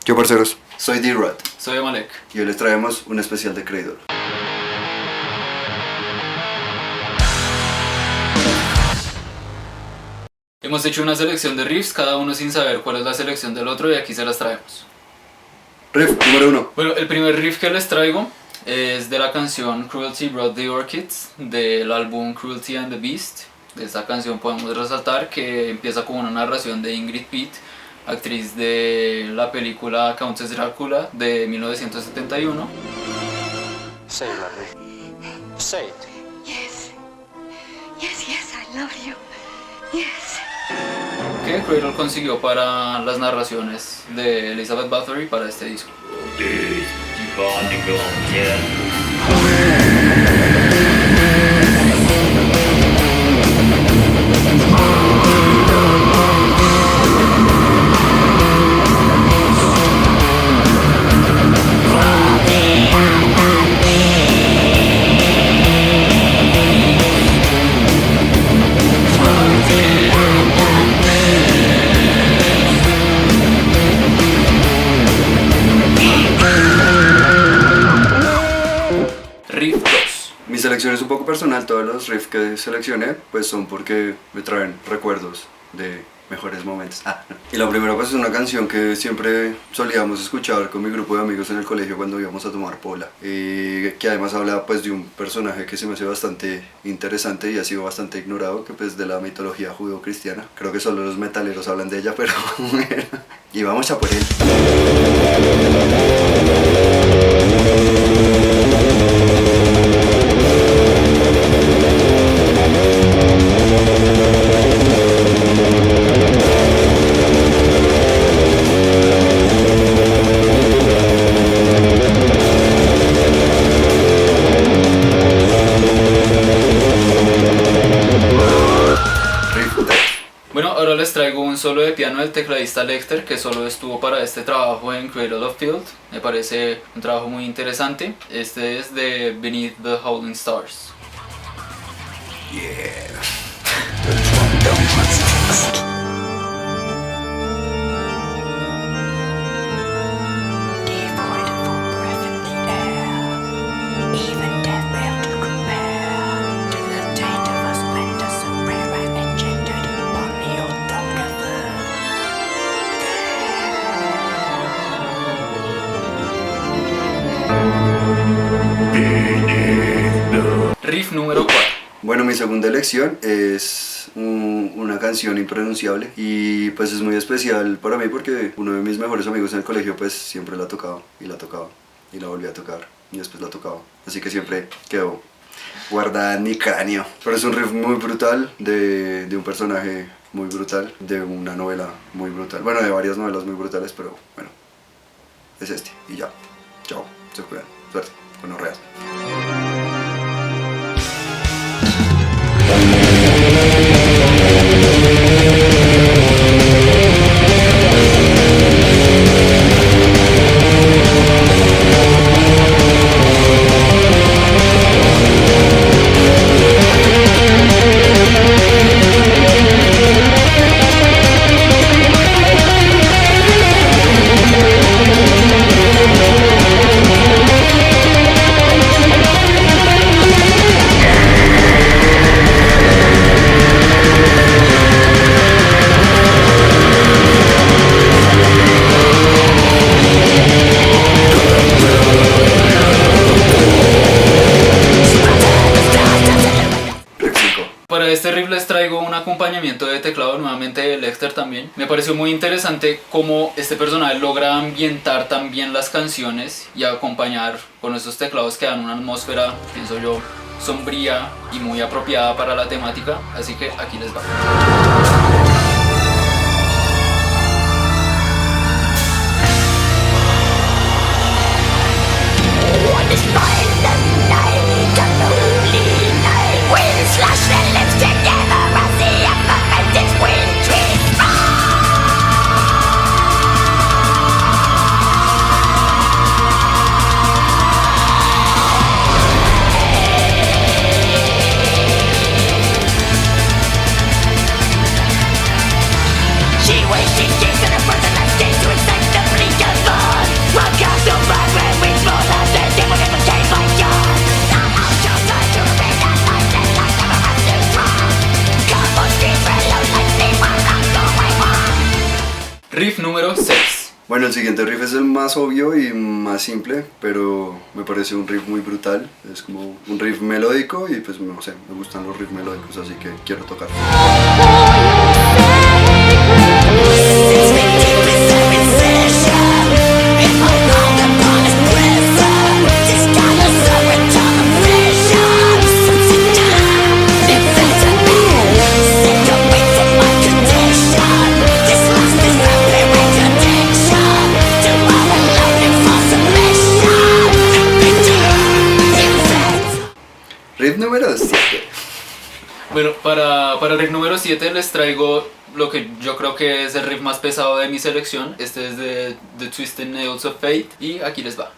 Yo, parceros, soy D-Rod Soy Amalek. y hoy les traemos un especial de Cradle. Hemos hecho una selección de riffs, cada uno sin saber cuál es la selección del otro, y aquí se las traemos. Riff número 1. Bueno, el primer riff que les traigo es de la canción Cruelty Brought the Orchids, del álbum Cruelty and the Beast. De esta canción podemos resaltar que empieza con una narración de Ingrid Pitt, actriz de la película Countess Drácula de 1971. Say it, Ludwig. Say it. Yes. Yes, yes, I love you. Yes. Que Cradle consiguió para las narraciones de Elizabeth Bathory para este disco. Riff 2. Mi selección es un poco personal, todos los riffs que seleccioné pues son porque me traen recuerdos de mejores momentos. Y la primera pues es una canción que siempre solíamos escuchar con mi grupo de amigos en el colegio cuando íbamos a tomar pola, que además habla pues de un personaje que se me hace bastante interesante y ha sido bastante ignorado, que pues de la mitología judeo-cristiana. Creo que solo los metaleros hablan de ella, pero bueno, y vamos a por él. Bueno, ahora les traigo un solo de piano del tecladista Lecter, que solo estuvo para este trabajo en Cradle of Filth. Me parece un trabajo muy interesante. Este es de Beneath the Howling Stars. Devoid of all breath in the air, even death failed to compare to the taint of a splendor so rare and engendered upon the old Riff número 4. Bueno, mi segunda elección es una canción impronunciable y pues es muy especial para mí porque uno de mis mejores amigos en el colegio pues siempre la tocaba y la tocaba y la volvía a tocar y después la tocaba, así que siempre quedó guardada en mi cráneo. Pero es un riff muy brutal de un personaje muy brutal, de una novela muy brutal, bueno, de varias novelas muy brutales, pero bueno, es este y ya. Chao, se cuidan, suerte, gonorreas. Para este riff les traigo un acompañamiento de teclado nuevamente de Lecter también. Me pareció muy interesante cómo este personaje logra ambientar también las canciones y acompañar con esos teclados que dan una atmósfera, pienso yo, sombría y muy apropiada para la temática. Así que aquí les va. Riff número 6. Bueno, el siguiente riff es el más obvio y más simple, pero me parece un riff muy brutal. Es como un riff melódico y pues no sé, me gustan los riffs melódicos, así que quiero tocar. Riff número 7. Bueno, para el riff número 7 les traigo lo que yo creo que es el riff más pesado de mi selección. Este es de The Twisted Nails of Fate y aquí les va.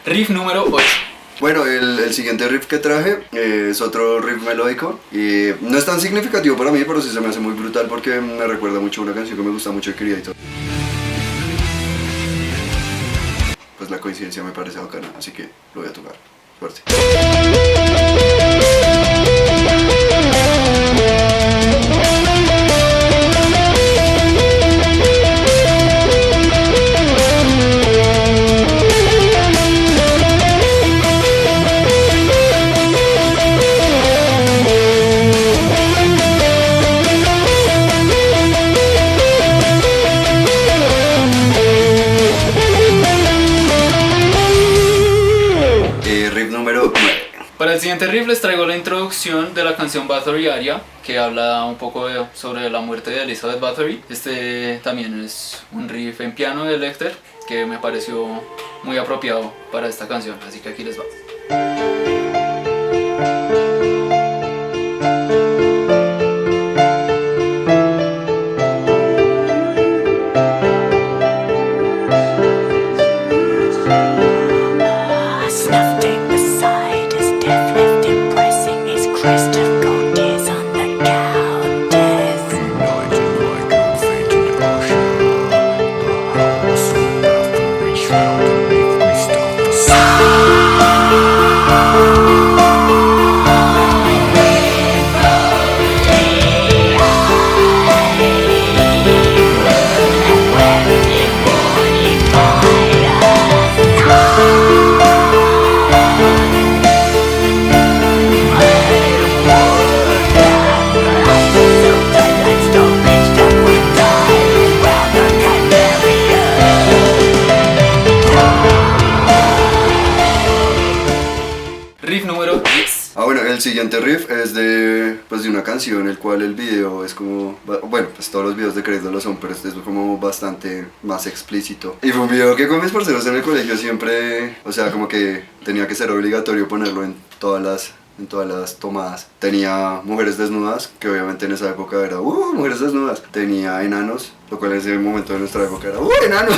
Riff número 8. Bueno, el siguiente riff que traje es otro riff melódico y no es tan significativo para mí, pero sí se me hace muy brutal porque me recuerda mucho a una canción que me gusta mucho de Creator. Pues la coincidencia me parece bacana, así que lo voy a tocar. Suerte. Riff número 9. Para el siguiente riff les traigo la introducción de la canción Bathory Aria, que habla un poco sobre la muerte de Elizabeth Bathory. Este también es un riff en piano de Lecter que me pareció muy apropiado para esta canción, así que aquí les va. Snuff tape beside his death left him pressing his crest of gold tears on the countess. United like a fated ocean, the house of Bathory shrouded beneath mist of the sea. Riff número 10. Bueno, el siguiente riff es de una canción, el cual el video es como, bueno, pues todos los videos de crédito lo son, pero este es como bastante más explícito. Y fue un video que con mis parceros en el colegio siempre, o sea, como que tenía que ser obligatorio ponerlo en todas las tomadas. Tenía mujeres desnudas, que obviamente en esa época era, mujeres desnudas. Tenía enanos, lo cual en ese momento de nuestra época era, enanos.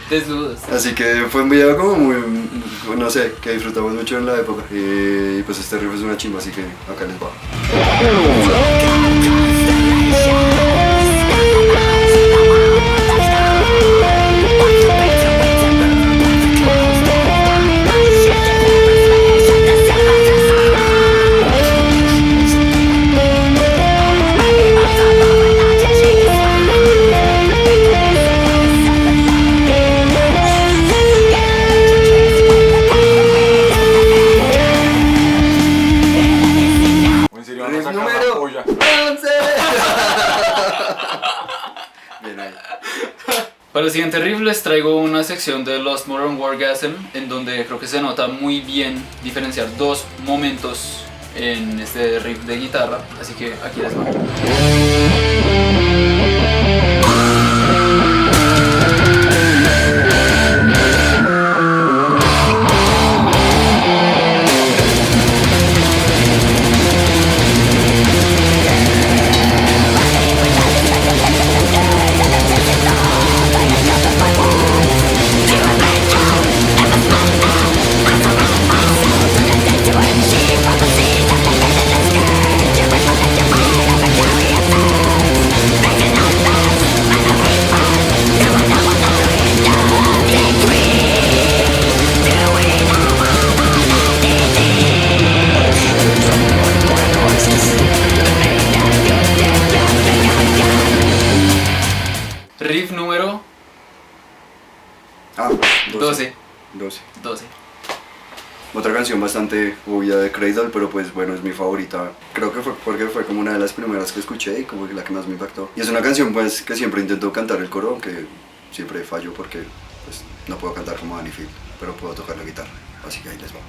Desnudos. Así que fue un video como muy, no sé, que disfrutamos mucho en la época. Y pues este riff es una chimba, así que acá les va. Riff número Para el siguiente riff les traigo una sección de Lost Modern Wargasm en donde creo que se nota muy bien diferenciar dos momentos en este riff de guitarra, así que aquí les va. Riff número 12. 12. Otra canción bastante obvia de Cradle, pero pues bueno, es mi favorita. Creo que fue porque fue como una de las primeras que escuché y como que la que más me impactó. Y es una canción pues que siempre intento cantar el coro, aunque siempre fallo porque pues no puedo cantar como Danny Field, pero puedo tocar la guitarra. Así que ahí les va.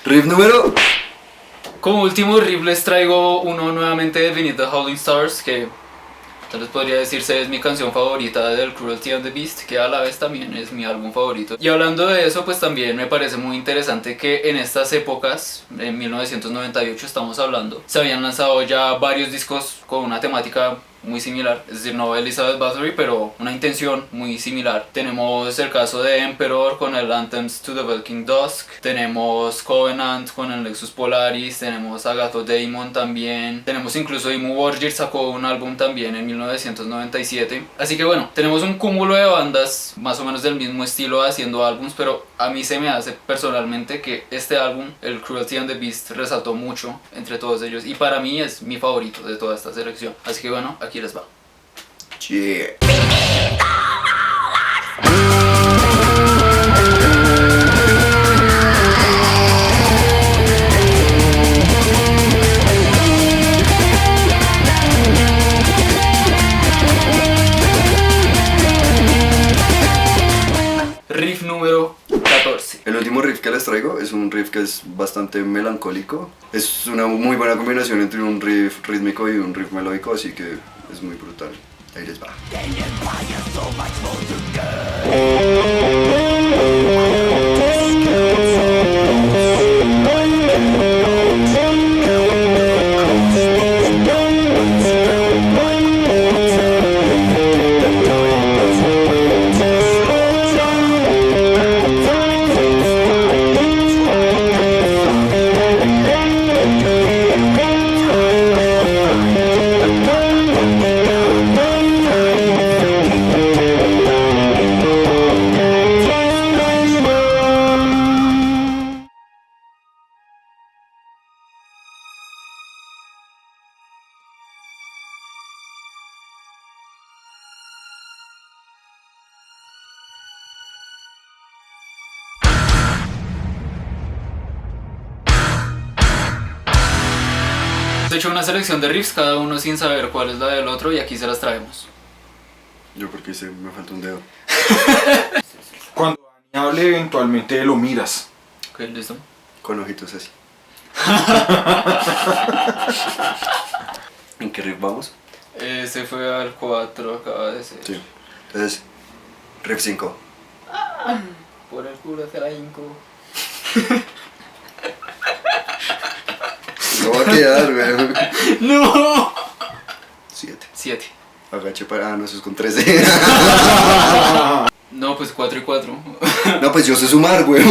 Riff número... Como último riff les traigo uno nuevamente de Beneath the Howling Stars, que tal vez podría decirse es mi canción favorita del Cruelty and the Beast, que a la vez también es mi álbum favorito. Y hablando de eso, pues también me parece muy interesante que en estas épocas, en 1998 estamos hablando, se habían lanzado ya varios discos con una temática muy similar, es decir, no Elizabeth Bathory, pero una intención muy similar. Tenemos el caso de Emperor con el Anthems to the Valkyrie Dusk, tenemos Covenant con el Lexus Polaris, tenemos Agatho Daemon también, tenemos incluso Dimmu Borgir sacó un álbum también en 1997. Así que bueno, tenemos un cúmulo de bandas más o menos del mismo estilo haciendo álbums, pero a mí se me hace personalmente que este álbum, el Cruelty and the Beast, resaltó mucho entre todos ellos y para mí es mi favorito de toda esta selección. Así que bueno, aquí les va. Yeah. Riff número 14. El último riff que les traigo es un riff que es bastante melancólico. Es una muy buena combinación entre un riff rítmico y un riff melódico, así que es muy brutal. Ahí les va. He hecho una selección de riffs, cada uno sin saber cuál es la del otro, y aquí se las traemos. Yo porque me falta un dedo. Cuando Dani hable, eventualmente lo miras. Ok, listo. Con ojitos así. ¿En qué riff vamos? Ese fue al 4, acaba de ser. Sí. Entonces, riff 5. Por el culo te la hinco. No va a quedar, weón. ¡No! 7. 7. Agache para... Ah, no, eso es con 13. No, pues 4 y 4. No, pues yo sé sumar, weón.